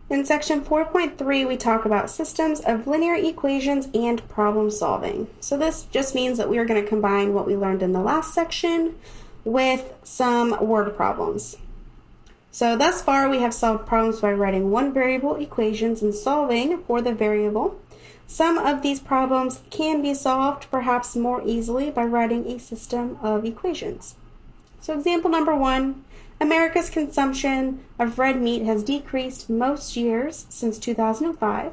In section 4.3, we talk about systems of linear equations and problem solving. So this just means that we are going to combine what we learned in the last section with some word problems. So thus far, we have solved problems by writing one variable equations and solving for the variable. Some of these problems can be solved perhaps more easily by writing a system of equations. So example number 1, America's consumption of red meat has decreased most years since 2005,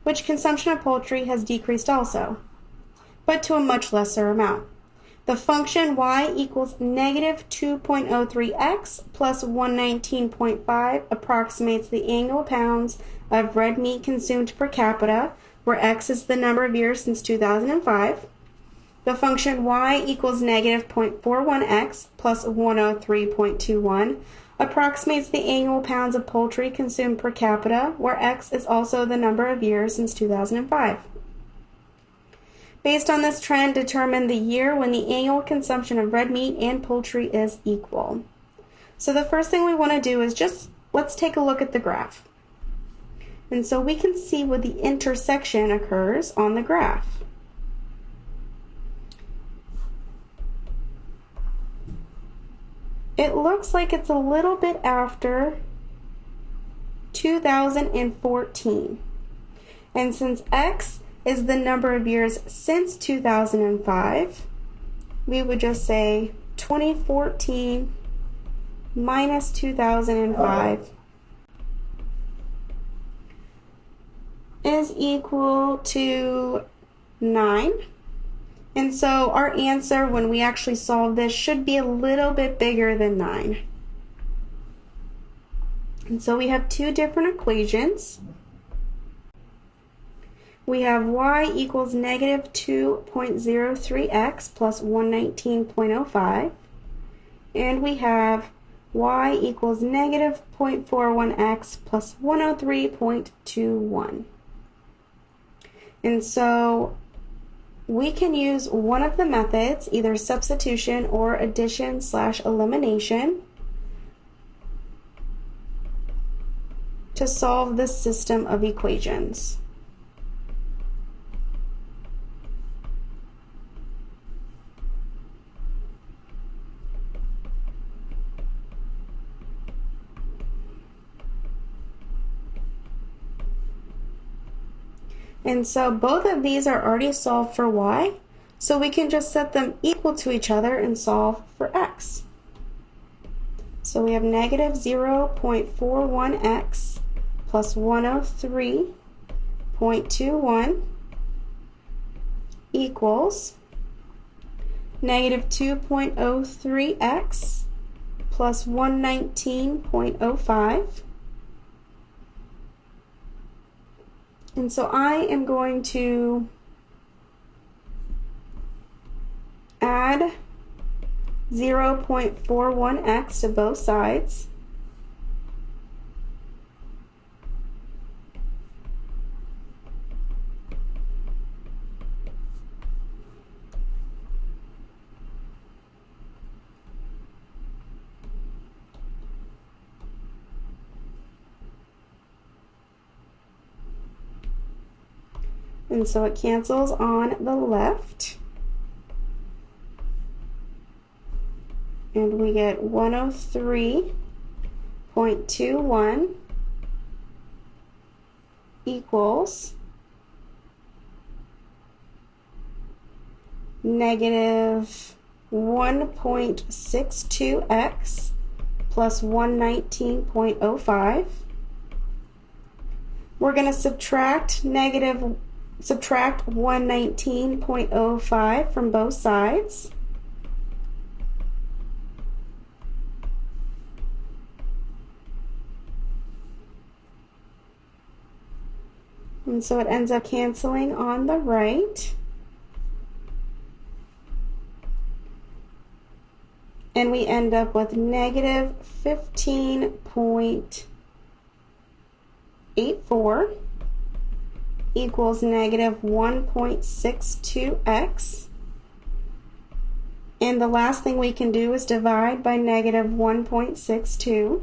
which consumption of poultry has decreased also, but to a much lesser amount. The function y equals negative 2.03x plus 119.5 approximates the annual pounds of red meat consumed per capita, where x is the number of years since 2005. The function y equals negative 0.41x plus 103.21 approximates the annual pounds of poultry consumed per capita, where x is also the number of years since 2005. Based on this trend, determine the year when the annual consumption of red meat and poultry is equal. So the first thing we want to do is let's take a look at the graph. And so we can see where the intersection occurs on the graph. It looks like it's a little bit after 2014. And since x is the number of years since 2005, we would just say 2014 minus 2005 is equal to 9. And so our answer when we actually solve this should be a little bit bigger than 9. And so we have two different equations. We have y equals negative 2.03x plus 119.05. And we have y equals negative 0.41x plus 103.21. And so we can use one of the methods, either substitution or addition/elimination, to solve this system of equations. And so both of these are already solved for y, so we can just set them equal to each other and solve for x. So we have negative 0.41x plus 103.21 equals negative 2.03x plus 119.05. And so I am going to add 0.41x to both sides. And so it cancels on the left. And we get 103.21 equals negative 1.62x plus 119.05. We're going to subtract 119.05 from both sides. And so it ends up canceling on the right. And we end up with negative 15.84 equals negative 1.62x. And the last thing we can do is divide by negative 1.62.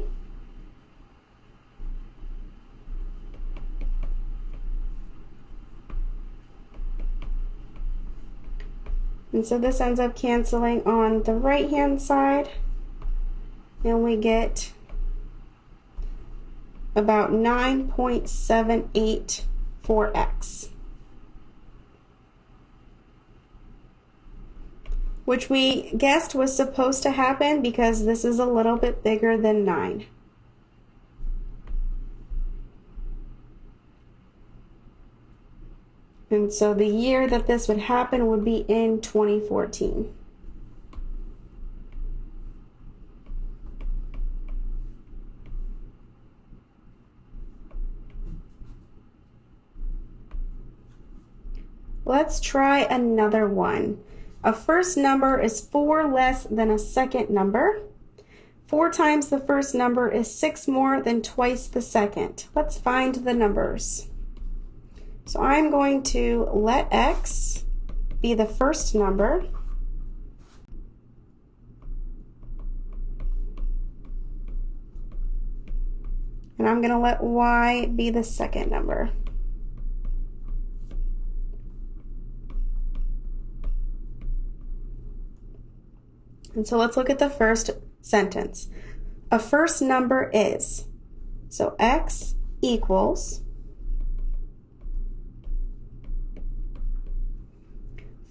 And so this ends up canceling on the right-hand side, and we get about 9.78 for x, which we guessed was supposed to happen because this is a little bit bigger than 9. And so the year that this would happen would be in 2014. Let's try another one. A first number is 4 less than a second number. 4 times the first number is 6 more than twice the second. Let's find the numbers. So I'm going to let x be the first number. And I'm going to let y be the second number. And so let's look at the first sentence. A first number is, so x equals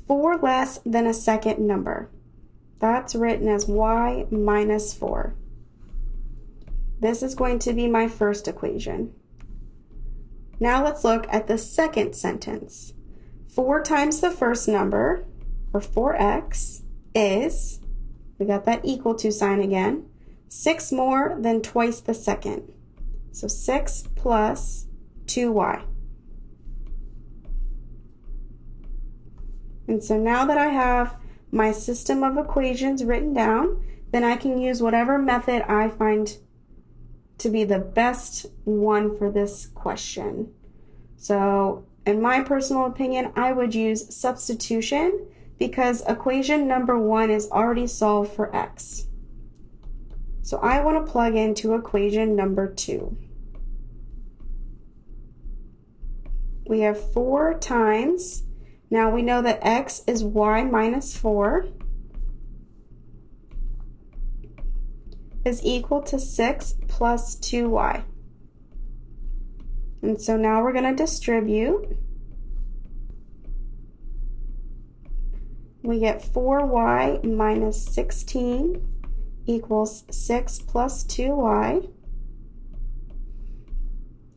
4 less than a second number. That's written as y minus 4. This is going to be my first equation. Now let's look at the second sentence. 4 times the first number, or 4x, is, we got that equal to sign again, 6 more than twice the second. So 6 plus 2y. And so now that I have my system of equations written down, then I can use whatever method I find to be the best one for this question. So in my personal opinion, I would use substitution because equation number 1 is already solved for x. So I want to plug into equation number 2. We have 4 times, now we know that x is y minus 4, is equal to 6 plus 2y. And so now we're going to distribute. We get 4y minus 16 equals 6 plus 2y.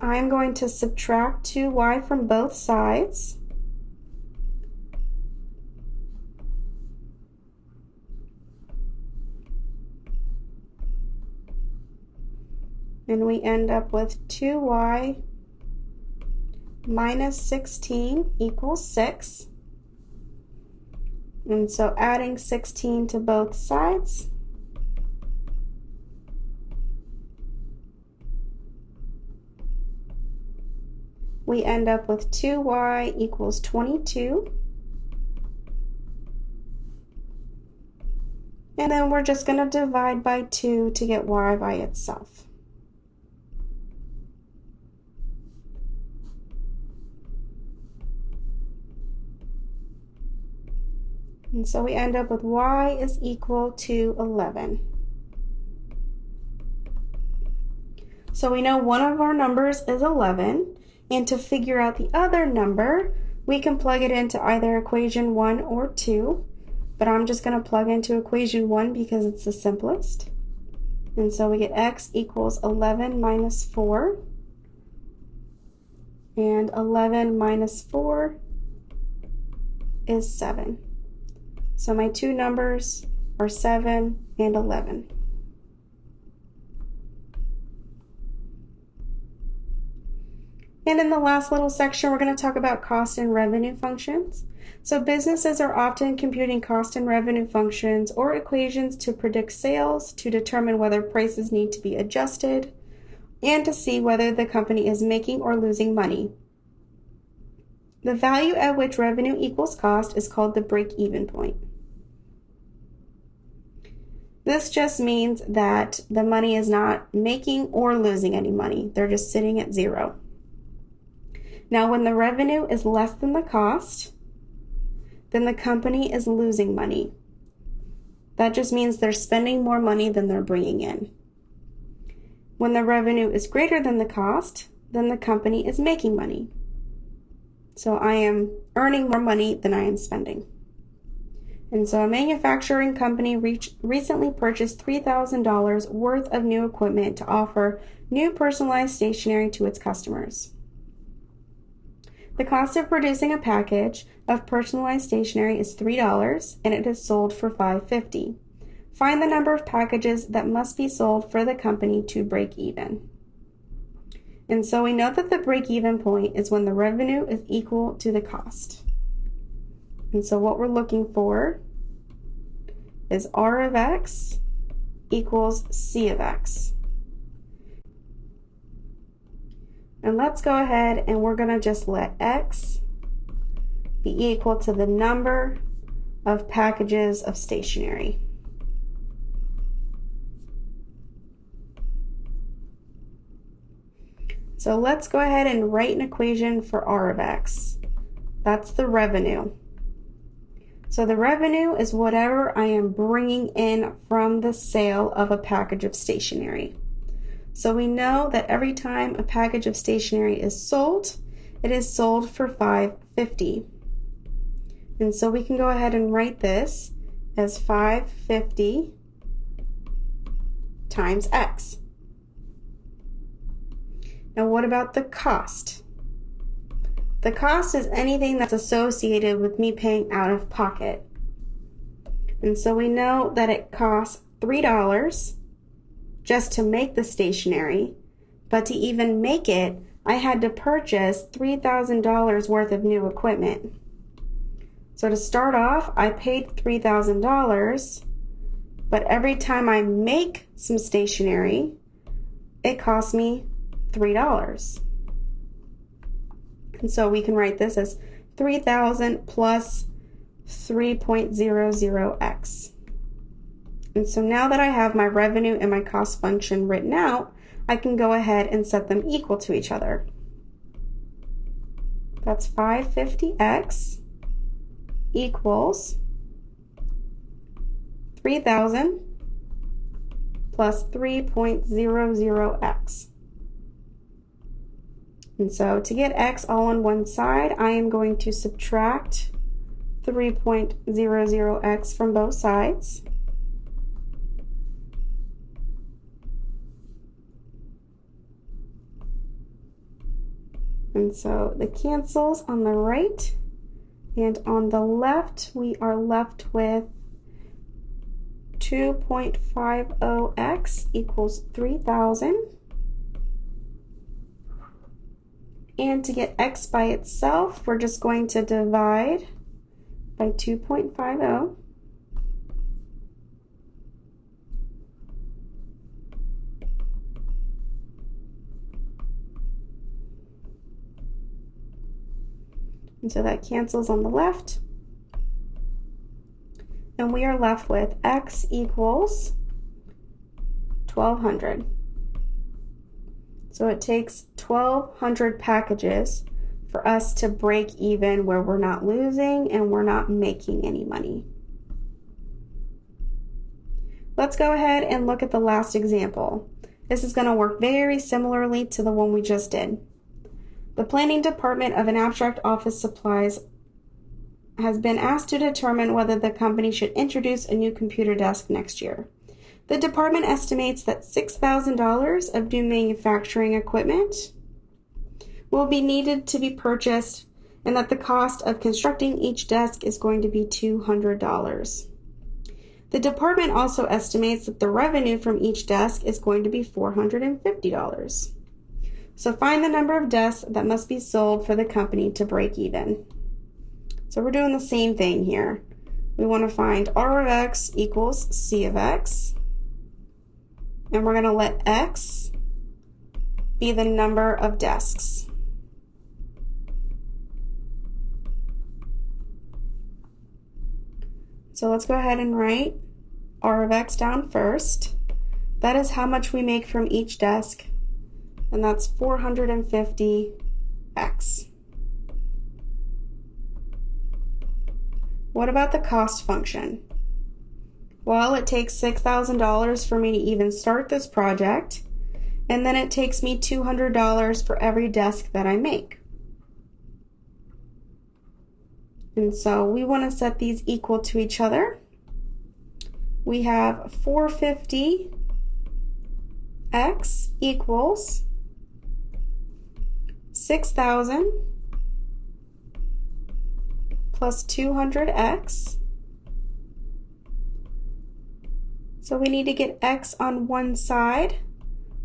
I'm going to subtract 2y from both sides. And we end up with 2y minus 16 equals 6. And so adding 16 to both sides, we end up with 2y equals 22. And then we're just going to divide by 2 to get y by itself. And so we end up with y is equal to 11. So we know one of our numbers is 11, and to figure out the other number, we can plug it into either equation 1 or 2, but I'm just going to plug into equation 1 because it's the simplest. And so we get x equals 11 minus 4, and 11 minus 4 is 7. So my two numbers are 7 and 11. And in the last little section, we're going to talk about cost and revenue functions. So businesses are often computing cost and revenue functions or equations to predict sales, to determine whether prices need to be adjusted, and to see whether the company is making or losing money. The value at which revenue equals cost is called the break-even point. This just means that the money is not making or losing any money. They're just sitting at 0. Now, when the revenue is less than the cost, then the company is losing money. That just means they're spending more money than they're bringing in. When the revenue is greater than the cost, then the company is making money. So I am earning more money than I am spending. And so a manufacturing company recently purchased $3,000 worth of new equipment to offer new personalized stationery to its customers. The cost of producing a package of personalized stationery is $3 and it is sold for $5.50. Find the number of packages that must be sold for the company to break even. And so we know that the break-even point is when the revenue is equal to the cost. And so what we're looking for is R of X equals C of X. And let's go ahead and we're going to just let X be equal to the number of packages of stationery. So let's go ahead and write an equation for R of X. That's the revenue. So the revenue is whatever I am bringing in from the sale of a package of stationery. So we know that every time a package of stationery is sold, it is sold for $5.50. And so we can go ahead and write this as $5.50 times X. Now what about the cost? The cost is anything that's associated with me paying out of pocket. And so we know that it costs $3 just to make the stationery, but to even make it, I had to purchase $3,000 worth of new equipment. So to start off, I paid $3,000, but every time I make some stationery, it costs me $3. And so we can write this as 3,000 plus 3.00x. And so now that I have my revenue and my cost function written out, I can go ahead and set them equal to each other. That's 550x equals 3,000 plus 3.00x. And so to get x all on one side, I am going to subtract 3.00x from both sides. And so the cancels on the right, and on the left we are left with 2.50x equals 3,000. And to get x by itself, we're just going to divide by 2.50. And so that cancels on the left. And we are left with x equals 1,200. So it takes 1,200 packages for us to break even where we're not losing and we're not making any money. Let's go ahead and look at the last example. This is going to work very similarly to the one we just did. The planning department of an abstract office supplies has been asked to determine whether the company should introduce a new computer desk next year. The department estimates that $6,000 of new manufacturing equipment will be needed to be purchased and that the cost of constructing each desk is going to be $200. The department also estimates that the revenue from each desk is going to be $450. So find the number of desks that must be sold for the company to break even. So we're doing the same thing here. We want to find R of X equals C of X. And we're going to let X be the number of desks. So let's go ahead and write R of X down first. That is how much we make from each desk, and that's 450x. What about the cost function? Well, it takes $6,000 for me to even start this project, and then it takes me $200 for every desk that I make. And so we want to set these equal to each other. We have 450x equals 6,000 plus 200x. So we need to get x on one side.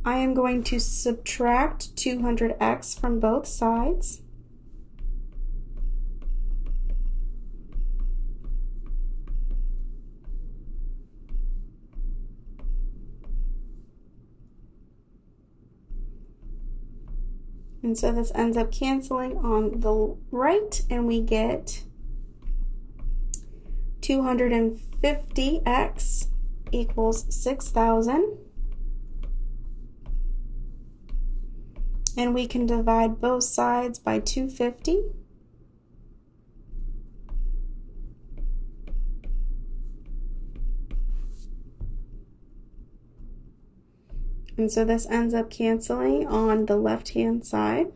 I am going to subtract 200x from both sides. And so this ends up canceling on the right, and we get 250x equals 6,000. And we can divide both sides by 250. And so this ends up canceling on the left-hand side.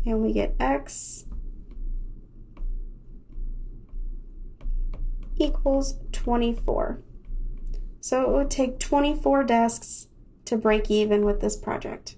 And we get x equals 24. So it would take 24 desks to break even with this project.